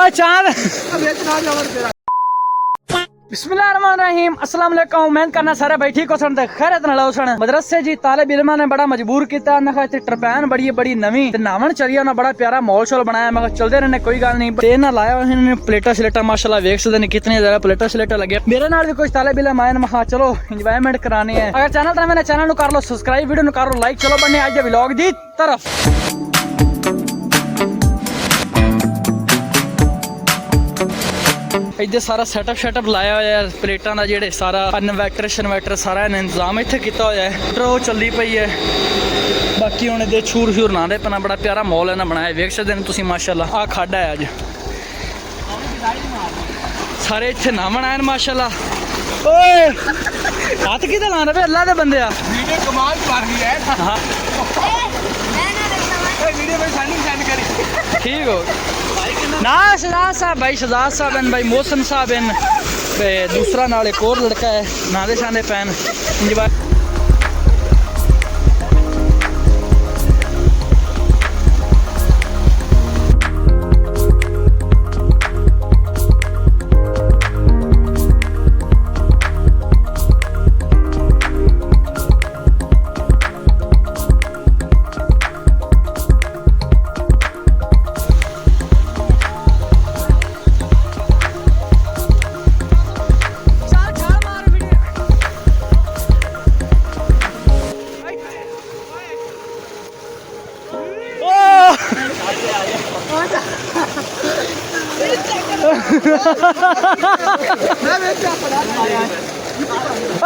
चांद बिस्मिल्लाहिर्रहमानिर्रहीम अस्सलाम वालेकुम। उम्मीद करना सारे भाई ठीक हो सन ते खैरियत नाल हो सन। मदरसे जी तालिब इल्मां ने बड़ा मजबूर किया। मैं इत्थे टरपैन बड़ी बड़ी नवी ते नावन चलिया उन्हें बड़ा प्यारा मॉल शॉल बनाया। मैं चलते रहने कोई गल नहीं। ते ना लाया इन्होंने प्लेटा स्लेटा माशाल्लाह वेख सकते हैं कितनी ज्यादा प्लेटा स्लेटा लगे। मेरे नाल भी कुछ तालिब इल्म आए। मैं चलो इंजॉयमेंट करानी है। अगर चैनल तो मैंने चैनल कर लो सब्सक्राइब, वीडियो कर लो लाइक। चलो बनने आज दे व्लॉग दी तरफ। इधर सारा सेटअप लाया हुआ है प्लेटा का जेडे सारा इन्वर्टर शनवर्टर सारा इंतजाम इत्थे किया हुआ है। वो चलती पई है। बाकी हूँ इधर छूर छूर ना दे पना बड़ा प्यारा मॉल है ना बनाया वेख सकते हैं तुम माशाल्लाह। आ खड्ड है अज सारे इत्थे नावन आए माशाल्लाह। ओए हाथ कि लाना पे अल्लाह के बंदे ठीक हो ना। शहजाद साहब भाई शहजाद साहब हैं भाई मोहसन साहब हैं। दूसरा नाल एक और लड़का है नादे शादे पैन।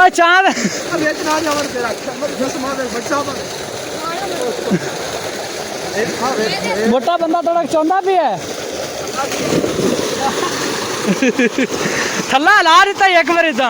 चांद मोटा बंदा थोड़ा चाहता भी है थला ला दिता एक बार इदा।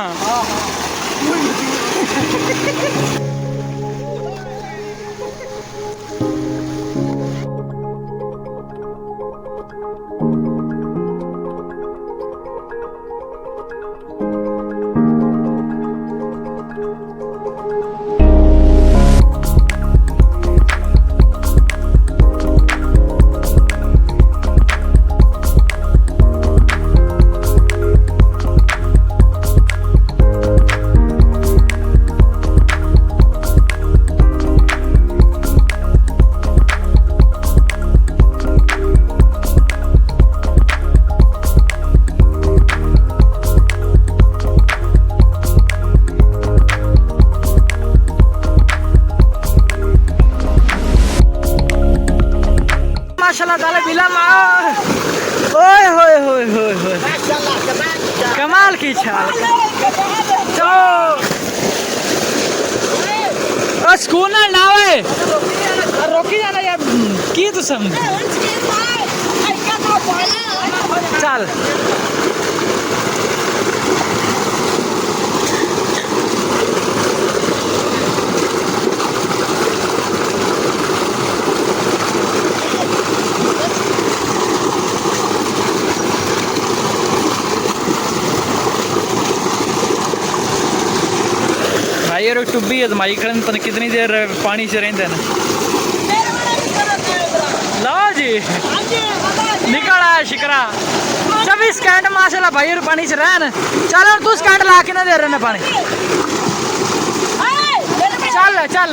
कमाल की छाल स्कूल ना होए रोकी जाना यार की तू समझ चल भाई और टुब्बी अजमाई करन पता कितनी देर पानी से रहते हैं। लो जी निकल आया शिकरा 24 कैंट माशाल्लाह भाई और पानी से रहन। चल और तू कैंट ला के ना दे रहे पानी चल चल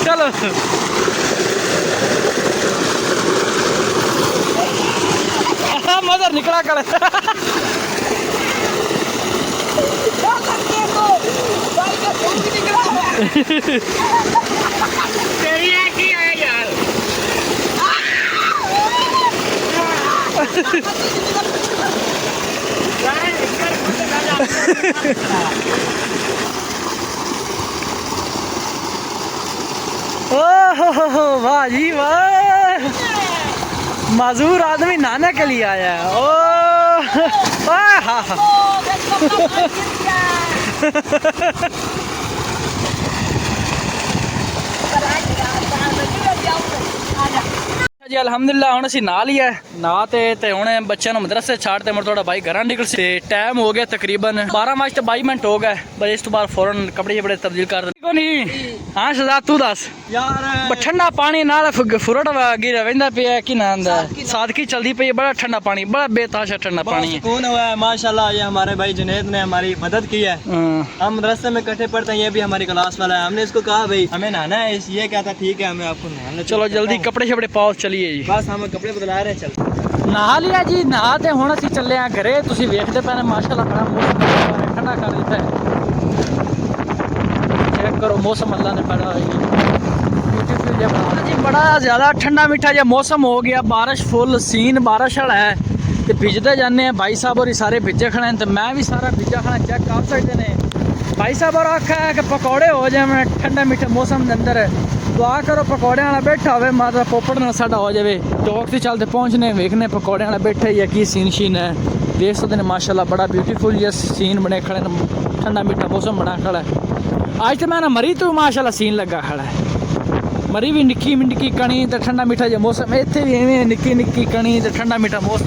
चलो मदर निकला कर ओह वाह जी वाह, माजूर आदमी नहाने के लिए आया है। ओ ਜੀ ਅਲਹਮਦੁਲਿਲਾ ਹੁਣ ਅਸੀਂ ਨਾਲ ਹੀ ਹੈ ਨਾ ਤੇ ਹੁਣ ਬੱਚਿਆਂ ਨੂੰ ਮਦਰਸੇ ਛੱਡ ਤੇ ਮਰ ਥੋੜਾ ਬਾਈ ਘਰਾਂ ਨਿਕਲ ਸੀ ਤੇ ਟਾਈਮ ਹੋ ਗਿਆ ਤਕਰੀਬਨ 12 ਵਜੇ ਤੇ 22 ਮਿੰਟ ਹੋ ਗਏ ਬਸ ਇਸ ਤੋਂ ਬਾਅਦ ਫੌਰਨ ਕੱਪੜੇ ਬੜੇ ਤਬਦੀਲ ਕਰ ਦਿੰਦੇ ਕੋ ਨਹੀਂ ਹਾਂ ਸ਼ਹਜ਼ਾਦ ਤੂੰ ਦੱਸ ਯਾਰ ਠੰਡਾ ਪਾਣੀ ਨਾਲ ਫੁਰਟ ਗਿਰ ਰਹਿੰਦਾ ਪਿਆ ਕਿ ਨਾ ਆਂਦਾ सादगी चलती पई है बड़ा ठंडा पानी बड़ा बेताशा ठंडा पानी है सुकून हुआ है माशाल्लाह ये हमारे भाई जुनैद ने हमारी मदद की है हम मदरसे में इकट्ठे पढ़ते हैं ये भी हमारी क्लास वाला है हमने इसको कहा भाई हमें नहाना है ये कहता ठीक है हमें आपको नहाना चलो जल्दी कपड़े शपड़े पाओ चलिए जी बस हम कपड़े बदला रहे हैं चल नहा लिया जी नहा ते हुण असीं चले आ घरे तुसीं वेखदे पए माशाल्लाह बड़ा मौसम ठंडा कर दिता है चेक करो मौसम अल्लाह ने बड़ा जी बड़ा ज़्यादा ठंडा मीठा जो मौसम हो गया बारिश फुल सीन बारिश वाला है तो भिजते जाने भाई साहब और सारे भिजे खड़े हैं तो मैं भी सारा भिजा खड़ा चेक कर सकते हैं भाई साहब और आखा है कि पकौड़े हो जाए ठंडा मीठा मौसम के अंदर दुआ करो पकौड़े वाला बैठा हो माता पोपड़ ना साडा हो जाए चौक से चलते पहुँचने वेखने पकौड़े वाला बैठे या की सीन शीन है देख सकते हैं माशाल्लाह बड़ा ब्यूटीफुल ये सीन बने खड़े ठंडा मीठा मौसम बना खड़ा है आज तो मैं ना मरी तो माशाल्लाह सीन लगा खड़ा है मरी भी निक्की निक्की कणी तो ठंडा मीठा जो मौसम इतने भी इवें निक्की निक्की कणी तो ठंडा मीठा मौसम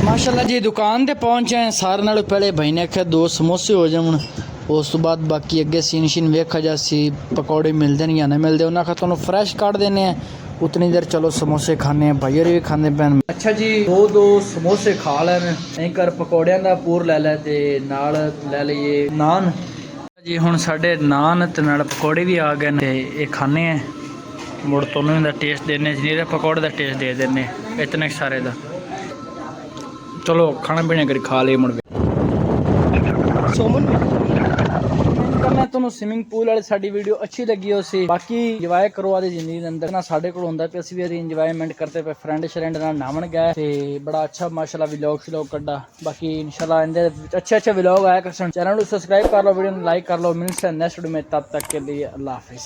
माशाल्लाह जी दुकान ते पहुंचे हैं सारे नालों पहले भाई ने आख्या 2 समोसे हो जाए उस तो बाद बाकी अगे सीन शीन वेखा जा सी पकौड़े मिलते नहीं या नहीं मिलते उन्होंने आखा तुहानू फ्रैश काट देने हैं उतनी देर चलो समोसे खाने भाई और भी खाने पैन अच्छा जी दो समोसे खा लैन नहीं कर पकौड़ियां दा पूर ले लै ते नाल ले लईए नान जी हुण साडे नान ते नाल पकौड़े भी आ गए ते ये खाने हैं मुड़ तुहानू इहदा टेस्ट देने नीरे पकौड़े दा टेस्ट दे देने इतने सारे दा चलो खाना पीना करी खा लिए मुड़ सोमन मैं ਤੁਹਾਨੂੰ स्विमिंग पूल वाली साडी वीडियो अच्छी लगी हो सी बाकी इंजॉय करो आदी जिंदगी दे अंदर ना साडे कोल हुंदा पे ਅਸੀਂ ਵੀ ਆਦੀ ਇੰਜॉयमेंट करते पे फ्रेंड श्रेंड ਨਾਲ ਨਾਵਣ ਗਏ ਤੇ ਬੜਾ ਅੱਛਾ ਮਾਸ਼ਾਅੱਲਾ ਵਲੌਗ ਕੱਢਾ ਬਾਕੀ इंशाल्लाह इंदे अच्छे व्लॉग आया करन चैनल को सब्सक्राइब कर लो वीडियो को लाइक कर लो मिलते हैं नेक्स्ट वीडियो में तब तक के लिए अल्लाह हाफिज।